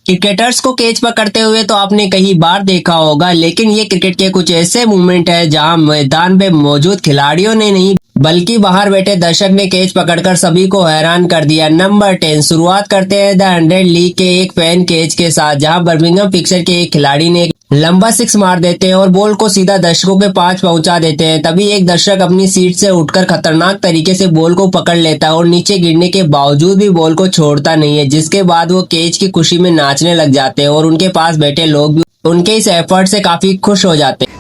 Cricketers को catch पकड़ते हुए तो आपने कई बार देखा होगा, लेकिन ये क्रिकेट के कुछ ऐसे मूवमेंट है जहां मैदान पे मौजूद खिलाड़ियों ने नहीं बल्कि बाहर बैठे दर्शक ने कैच पकड़कर सभी को हैरान कर दिया। नंबर 10 शुरुआत करते हैं द 100 लीग के एक फैन कैच के साथ, जहां बर्मिंघम फिक्सर के एक खिलाड़ी ने लंबा सिक्स मार देते हैं और बॉल को सीधा दर्शकों के पास पहुंचा देते हैं। तभी एक दर्शक अपनी सीट से उठकर खतरनाक तरीके से बॉल को पकड़ लेता है और नीचे गिरने के बावजूद भी बॉल को छोड़ता नहीं है, जिसके बाद वो कैच की खुशी में नाचने लग जाते हैं और उनके पास बैठे लोग भी उनके इस एफर्ट से काफी खुश हो जाते हैं।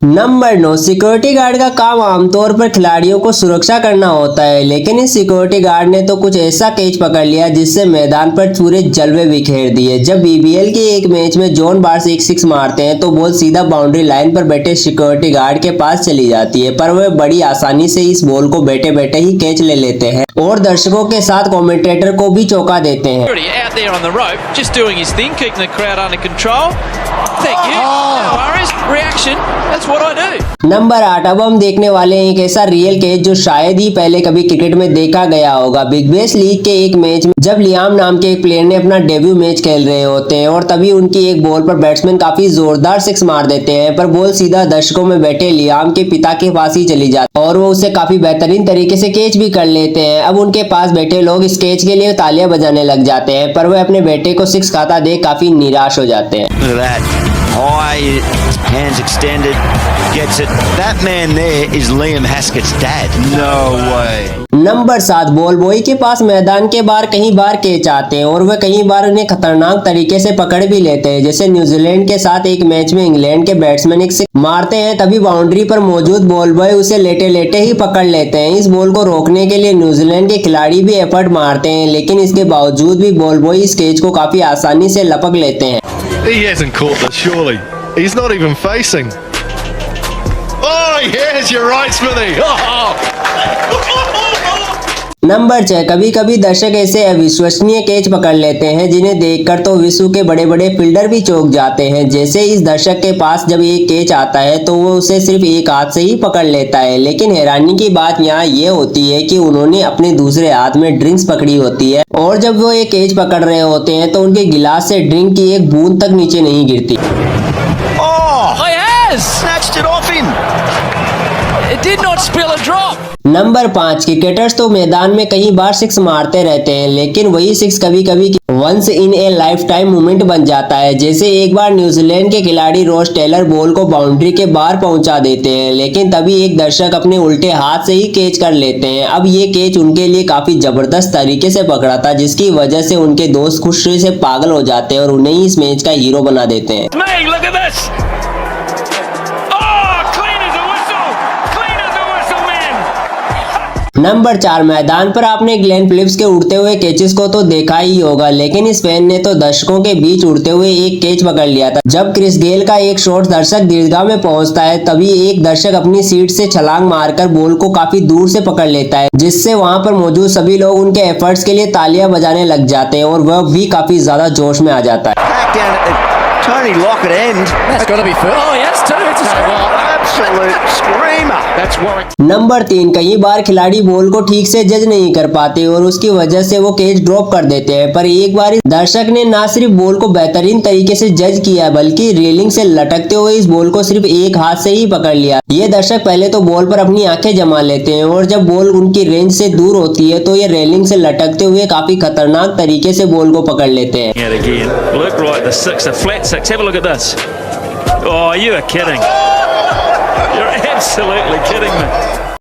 नंबर 9 सिक्योरिटी गार्ड का काम आमतौर पर खिलाड़ियों को सुरक्षा करना होता है, लेकिन इस सिक्योरिटी गार्ड ने तो कुछ ऐसा कैच पकड़ लिया जिससे मैदान पर पूरे जलवे बिखेर दिए। जब बीबीएल के एक मैच में जॉन बार्स एक सिक्स मारते हैं तो बॉल सीधा बाउंड्री लाइन पर बैठे सिक्योरिटी गार्ड के पास चली जाती है, पर वह बड़ी आसानी से इस बॉल को बैठे बैठे ही कैच ले लेते हैं और दर्शकों के साथ कमेंटेटर को भी चौंका देते हैं। नंबर 8 अब हम देखने वाले हैं एक ऐसा रियल कैच जो शायद ही पहले कभी क्रिकेट में देखा गया होगा। बिग बैश लीग के एक मैच में जब लियाम नाम के एक प्लेयर ने अपना डेब्यू मैच खेल रहे होते हैं और तभी उनकी एक बॉल पर बैट्समैन काफी जोरदार सिक्स मार देते हैं, पर बॉल सीधा दर्शकों में बैठे लियाम के पिता के पास ही चली जाती है और वो उसे काफी बेहतरीन तरीके से कैच भी कर लेते हैं। अब उनके पास बैठे लोग इस कैच के लिए तालियां बजाने लग जाते हैं, पर वह अपने बेटे को सिक्स खाता देख काफी निराश हो जाते हैं। High, hands extended, gets it. That man there is Liam Haskett's dad. No way. Number 7 ball boy के पास मैदान के बाहर कई बार कैच आते हैं और वह कई बार उन्हें खतरनाक तरीके से पकड़ भी लेते हैं। जैसे न्यूजीलैंड के साथ एक मैच में इंग्लैंड के बैट्समैन एक सिक्स मारते हैं, तभी बाउंड्री पर मौजूद बॉल बॉय उसे लेटे लेटे ही पकड़ लेते हैं। इस बॉल को रोकने के लिए न्यूजीलैंड के खिलाड़ी भी एफर्ट मारते हैं, लेकिन इसके बावजूद भी बॉल बॉय इस कैच को काफी आसानी से लपक लेते हैं। He hasn't caught that, surely. He's not even facing. Oh, yes, you're right, Smithy. Number 6 कभी कभी दर्शक ऐसे अविश्वसनीय कैच पकड़ लेते हैं जिन्हें देखकर तो विश्व के बड़े बड़े फील्डर भी चौंक जाते हैं। जैसे इस दर्शक के पास जब एक कैच आता है तो वो उसे सिर्फ एक हाथ से ही पकड़ लेता है, लेकिन हैरानी की बात यहाँ ये होती है कि उन्होंने अपने दूसरे हाथ में ड्रिंक्स पकड़ी होती है और जब वो एक कैच पकड़ रहे होते हैं तो उनके गिलास से ड्रिंक की एक बूंद तक नीचे नहीं गिरती। नंबर 5 क्रिकेटर्स तो मैदान में कई बार सिक्स मारते रहते हैं, लेकिन वही सिक्स कभी कभी once in a life time moment बन जाता है। जैसे एक बार न्यूजीलैंड के खिलाड़ी रॉस टेलर बॉल को बाउंड्री के बाहर पहुंचा देते हैं, लेकिन तभी एक दर्शक अपने उल्टे हाथ से ही कैच कर लेते हैं। अब ये कैच उनके लिए काफी जबरदस्त तरीके से पकड़ा था, जिसकी वजह से उनके दोस्त खुशी से पागल हो जाते हैं और उन्हें इस मैच का हीरो बना देते हैं। नंबर 4 मैदान पर आपने ग्लेन फिलिप्स के उड़ते हुए कैचेस को तो देखा ही होगा, लेकिन इस फैन ने तो दर्शकों के बीच उड़ते हुए एक कैच पकड़ लिया था। जब क्रिस गेल का एक शॉट दर्शक दीर्घा में पहुंचता है, तभी एक दर्शक अपनी सीट से छलांग मारकर बॉल को काफी दूर से पकड़ लेता है, जिससे वहां पर मौजूद सभी लोग उनके एफर्ट्स के लिए तालियां बजाने लग जाते हैं और वह भी काफी ज्यादा जोश में आ जाता है। Tony Lockett end. That's got to be first. Oh yes, it's a Absolute screamer. That's worrying. Number 3 कई बार खिलाड़ी बॉल को ठीक से जज नहीं कर पाते और उसकी वजह से वो कैच ड्रॉप कर देते हैं, पर एक बार इस दर्शक ने ना सिर्फ बॉल को बेहतरीन तरीके से जज किया बल्कि रेलिंग से लटकते हुए इस बॉल को सिर्फ एक हाथ से ही पकड़ लिया। ये दर्शक पहले तो बॉल पर अपनी आंखें जमा लेते हैं और जब बॉल उनकी रेंज से दूर होती है तो ये रेलिंग से लटकते हुए काफी खतरनाक तरीके से बॉल को पकड़ लेते हैं। Have a look at this. Oh, you are kidding. You're absolutely kidding me.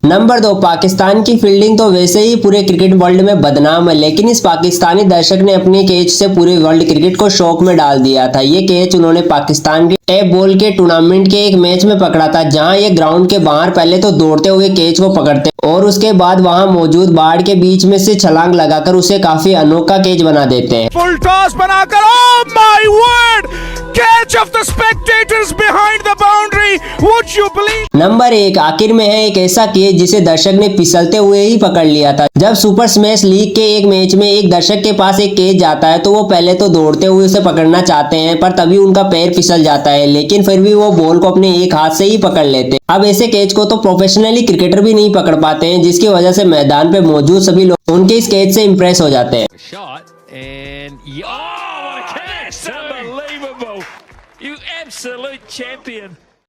Number 2 Pakistan की फील्डिंग तो वैसे ही पूरे क्रिकेट वर्ल्ड में बदनाम है, लेकिन इस पाकिस्तानी दर्शक ने अपने कैच से पूरे वर्ल्ड क्रिकेट को शॉक में डाल दिया था। ये कैच उन्होंने पाकिस्तान के टैप बॉल के टूर्नामेंट के एक मैच में पकड़ा था, जहां ये ग्राउंड के बाहर पहले तो दौड़ते हुए कैच को पकड़ते और उसके बाद वहां मौजूद बाढ़ के बीच में से छलांग लगाकर उसे काफी अनोखा कैच बना देते हैं। फुल टॉस बनाकर, oh my word! Catch of the spectators behind the boundary. Would you believe? Number 1 आखिर में है एक ऐसा कैच जिसे दर्शक ने फिसलते हुए ही पकड़ लिया था। जब सुपर स्मैश लीग के एक मैच में एक दर्शक के पास एक कैच जाता है तो वो पहले तो दौड़ते हुए उसे पकड़ना चाहते हैं, पर तभी उनका पैर फिसल जाता है, लेकिन फिर भी वो बॉल को अपने एक हाथ से ही पकड़ लेते हैं। अब ऐसे कैच को तो प्रोफेशनली क्रिकेटर भी नहीं पकड़ पाते। पाते हैं, जिसकी वजह से मैदान पे मौजूद सभी लोग उनके इस कैच से इम्प्रेस हो जाते हैं। Shot and Oh, what a catch! Unbelievable! You absolute champion.